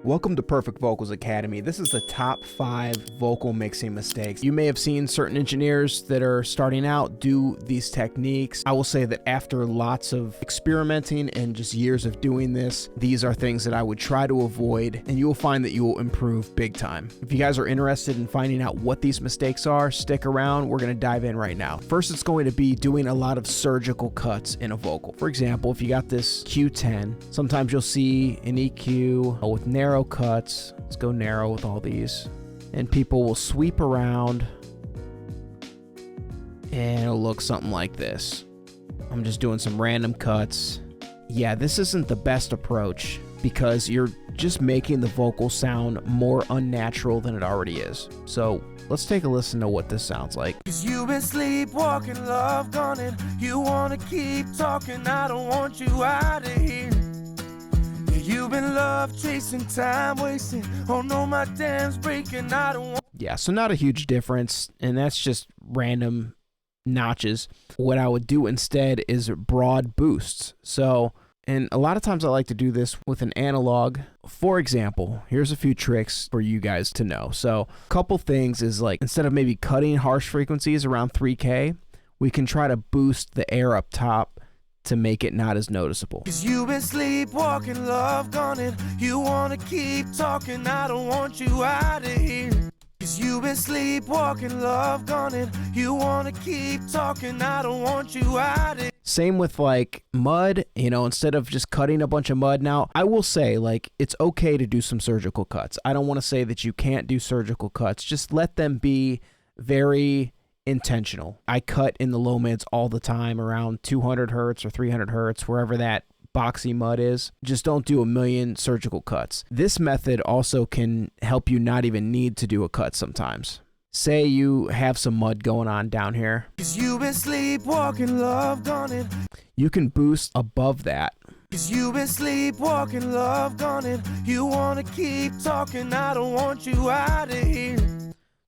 Welcome to Perfect Vocals Academy. This is the top 5 vocal mixing mistakes. You may have seen certain engineers that are starting out do these techniques. I will say that after lots of experimenting and just years of doing this, these are things that I would try to avoid, and you will find that you will improve big time. If you guys are interested in finding out what these mistakes are, stick around. We're going to dive in right now. First, it's going to be doing a lot of surgical cuts in a vocal. For example, if you got this Q10, sometimes you'll see an EQ with narrow cuts. Let's go narrow with all these, and people will sweep around and it'll look something like this. I'm just doing some random cuts. Yeah, this isn't the best approach because you're just making the vocal sound more unnatural than it already is. So let's take a listen to what this sounds like. 'Cause you been sleepwalking, love gone, and you wanna keep talking. I don't want you out of here. You've been love chasing, time wasting. Oh no, my dam's breaking. I don't want. Yeah, so not a huge difference, and that's just random notches. What I would do instead is broad boosts. So, and a lot of times I like to do this with an analog. For example, here's a few tricks for you guys to know. So, a couple things is like, instead of maybe cutting harsh frequencies around 3K, we can try to boost the air up top to make it not as noticeable. 'Cause you been sleepwalking, love gone, and you wanna keep talking. I don't want you out of here. 'Cause you been sleepwalking, love gone, and you wanna keep talking. I don't want you out of here. Same with like mud, instead of just cutting a bunch of mud. Now, I will say, like, it's okay to do some surgical cuts. I don't want to say that you can't do surgical cuts. Just let them be very intentional. I cut in the low mids all the time around 200 hertz or 300 hertz, wherever that boxy mud is. Just don't do a million surgical cuts. This method also can help you not even need to do a cut sometimes. Say you have some mud going on down here. 'Cause you been sleepwalking, love gone, and you can boost above that. 'cause you been sleepwalking, love gone, and you wanna keep talking. I don't want you out of here.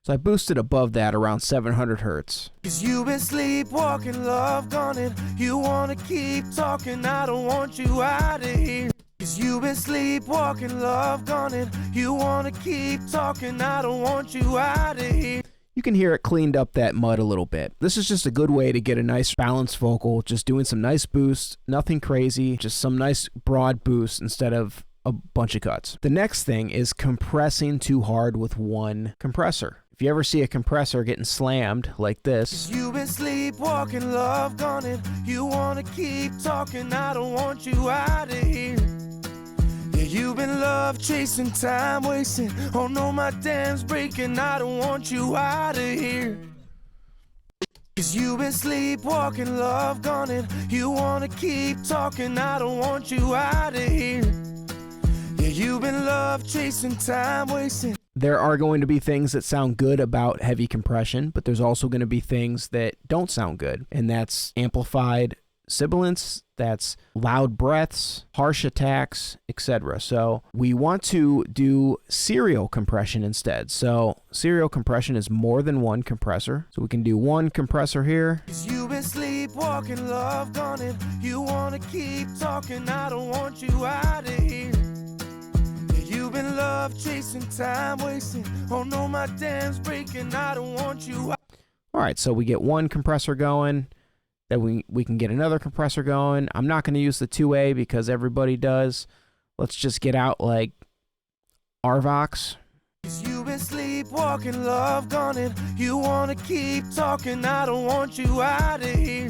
So I boosted above that around 700 hertz. 'Cause you been sleepwalking, love gone, and you wanna keep talking. I don't want you out of here. 'Cause you been sleepwalking, love gone, and you wanna keep talking. I don't want you out of here. You can hear it cleaned up that mud a little bit. This is just a good way to get a nice balanced vocal, just doing some nice boosts, nothing crazy, just some nice broad boosts instead of a bunch of cuts. The next thing is compressing too hard with one compressor. If you ever see a compressor getting slammed like this, 'Cause you been sleepwalking, love gone, and you wanna keep talking. I don't want you out of here. Yeah, you've been love chasing, time wasting. Oh no, my dam's breaking. I don't want you out of here. 'Cause you been sleepwalking, love gone, and you wanna keep talking. I don't want you out of here. Yeah, you've been love chasing, time wasting. there are going to be things that sound good about heavy compression, but there's also going to be things that don't sound good, and that's amplified sibilance, that's loud breaths, harsh attacks, etc. So we want to do serial compression instead. So serial compression is more than one compressor. So we can do one compressor here. 'Cause you been sleepwalking, love gone, and you wanna keep talking. I don't want you out of here. You've been love chasing, time wasting. Oh no, my dam's breaking. I don't want you out. All right, so we get one compressor going. Then we can get another compressor going. I'm not going to use the 2A because everybody does. Let's just get out like RVox. 'Cause you been sleepwalking, love gone, and you wanna keep talking. I don't want you out of here.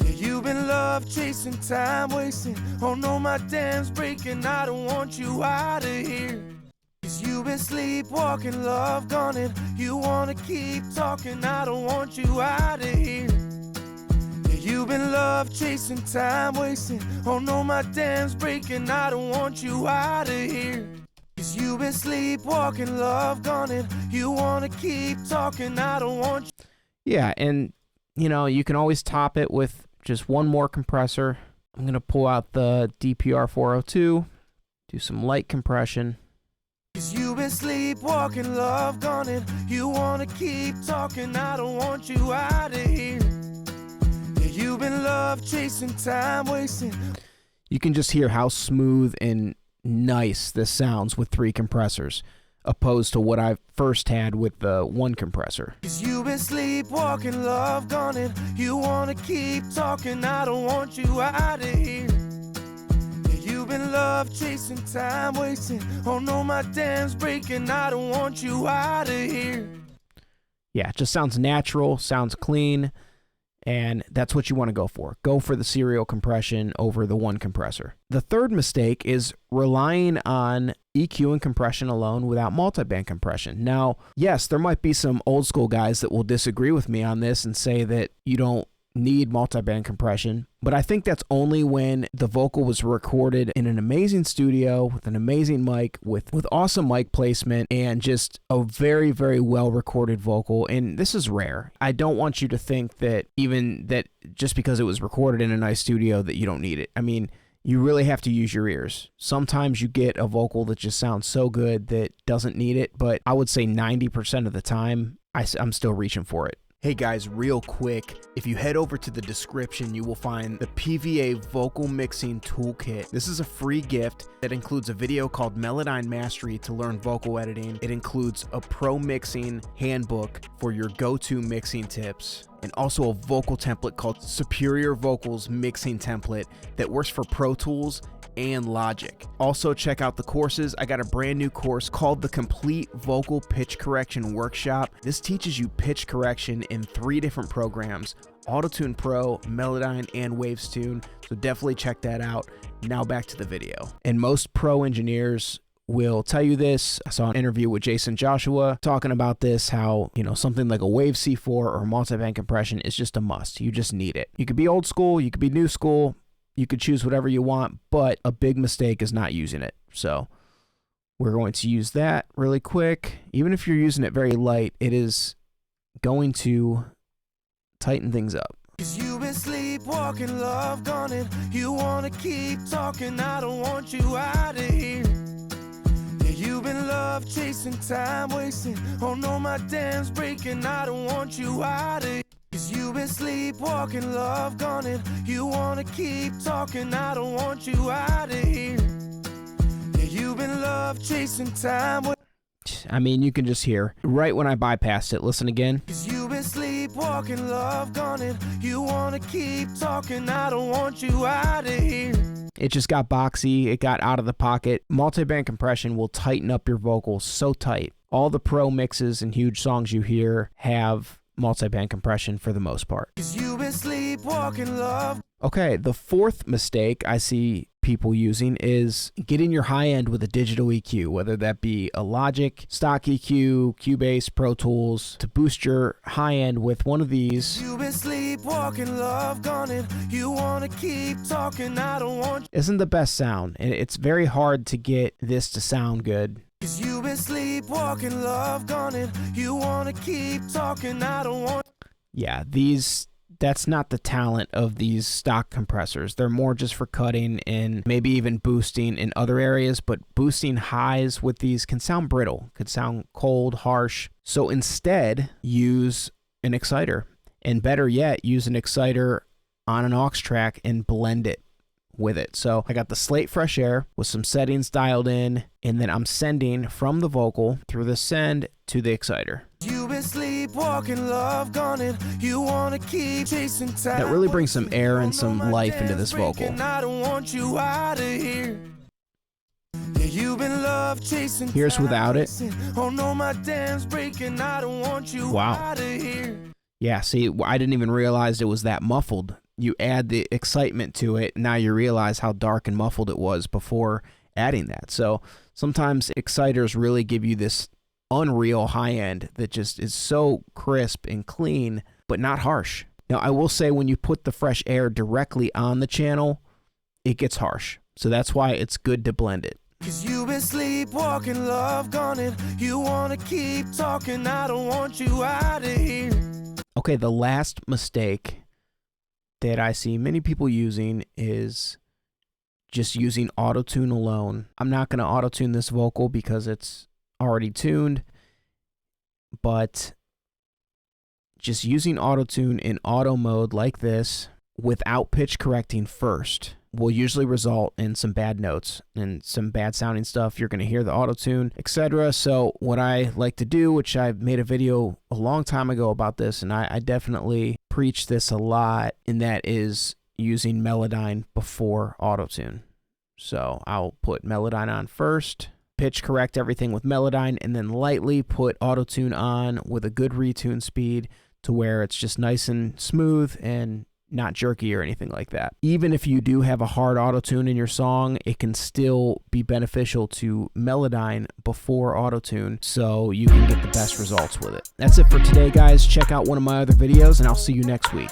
Yeah, you've been love chasing, time wasting. Oh no, my dam's breaking. I don't want you out of here. 'Cause you been sleepwalking, love gone, and you wanna keep talking. I don't want you out of here. You've been love chasing, time wasting. Oh no, my dam's breaking. I don't want you out of here. 'Cause you've been sleepwalking, love gone, and you wanna keep talking. I don't want you. Yeah, and you can always top it with just one more compressor. I'm going to pull out the DPR 402, do some light compression. 'Cause you've been sleepwalking, love gone, and you wanna keep talking. I don't want you out of here. You've been love chasing, time wasting. You can just hear how smooth and nice this sounds with 3 compressors, opposed to what I first had with the 1 compressor. 'Cause you've been sleepwalking, love gone, and you wanna keep talking. I don't want you out of here. You've been love chasing, time wasting. Oh no, my dam's breaking. I don't want you out of here. Yeah, it just sounds natural, sounds clean, and that's what you want to go for. Go for the serial compression over the 1 compressor. The third mistake is relying on EQ and compression alone without multiband compression. Now, yes, there might be some old school guys that will disagree with me on this and say that you don't need multiband compression, but I think that's only when the vocal was recorded in an amazing studio with an amazing mic, with awesome mic placement, and just a very, very well recorded vocal. And this is rare. I don't want you to think that even that just because it was recorded in a nice studio that you don't need it. I mean, you really have to use your ears. Sometimes you get a vocal that just sounds so good that doesn't need it, but I would say 90% of the time I'm still reaching for it. Hey guys, real quick, if you head over to the description, you will find the PVA Vocal Mixing Toolkit. This is a free gift that includes a video called Melodyne Mastery to learn vocal editing. It includes a pro mixing handbook for your go-to mixing tips, and also a vocal template called Superior Vocals Mixing Template that works for Pro Tools and Logic. Also check out the courses. I got a brand new course called the Complete Vocal Pitch Correction Workshop. This teaches you pitch correction in 3 different programs: Auto-Tune Pro, Melodyne, and Wavestune. So definitely check that out. Now back to the video. And most pro engineers will tell you this. I saw an interview with Jason Joshua talking about this, how, you know, something like a Wave C4 or multiband compression is just a must. You just need it. You could be old school, you could be new school, you could choose whatever you want, but a big mistake is not using it. So we're going to use that really quick. Even if you're using it very light, it is going to tighten things up. 'Cause you've been sleepwalking, love gone, and you wanna keep talking. I don't want you out of here. Yeah, you've been love chasing, time wasting. Oh no, my dam's breaking. I don't want you out of here. 'Cause you've been sleepwalking, love gone, and you wanna keep talking. I don't want you out of here. Yeah, you've been love chasing, time wasting. I mean, you can just hear right when I bypassed it. Listen again. 'Cause you've been sleepwalking, love gone, and you wanna keep talking. I don't want you out of here. It just got boxy. It got out of the pocket. Multiband compression will tighten up your vocals so tight. All the pro mixes and huge songs you hear have multiband compression for the most part. 'Cause you've been sleepwalking, love. Okay, the fourth mistake I see people using is getting your high end with a digital EQ, whether that be a Logic, stock EQ, Cubase, Pro Tools, to boost your high end with one of these. You've been sleepwalking, love gone, and you wanna keep talking. I don't want. Isn't the best sound, and it's very hard to get this to sound good. 'Cause you've been sleepwalking, love gone, and you wanna keep talking. I don't want. Yeah, that's not the talent of these stock compressors. They're more just for cutting and maybe even boosting in other areas, but boosting highs with these can sound brittle, could sound cold, harsh. So instead, use an exciter, and better yet, use an exciter on an aux track and blend it with it. So I got the Slate Fresh Air with some settings dialed in, and then I'm sending from the vocal through the send to the exciter. You've been sleepwalking, love gone, and you wanna keep chasing time. That really brings some air and some life into this vocal. I don't want you out of here. Yeah, you've been love chasing. Here's without it. Oh no, my dam's breaking. I don't want you out of here. Yeah, see, I didn't even realize it was that muffled. You add the excitement to it, now you realize how dark and muffled it was before adding that. So sometimes exciters really give you this unreal high end that just is so crisp and clean, but not harsh. Now, I will say when you put the fresh air directly on the channel, it gets harsh. So that's why it's good to blend it. 'Cause you've been sleepwalking, love gone, and you wanna keep talking. I don't want you out of here. Okay, the last mistake that I see many people using is just using auto-tune alone. I'm not going to auto-tune this vocal because it's already tuned, but just using auto-tune in auto mode like this without pitch correcting first will usually result in some bad notes and some bad sounding stuff. You're going to hear the auto-tune, etc. So what I like to do, which I made a video a long time ago about this, and I definitely preach this a lot, and that is using Melodyne before auto-tune. So I'll put Melodyne on first, pitch correct everything with Melodyne, and then lightly put auto-tune on with a good retune speed to where it's just nice and smooth and not jerky or anything like that. Even if you do have a hard auto-tune in your song, it can still be beneficial to Melodyne before auto-tune so you can get the best results with it. That's it for today, guys. Check out one of my other videos, and I'll see you next week.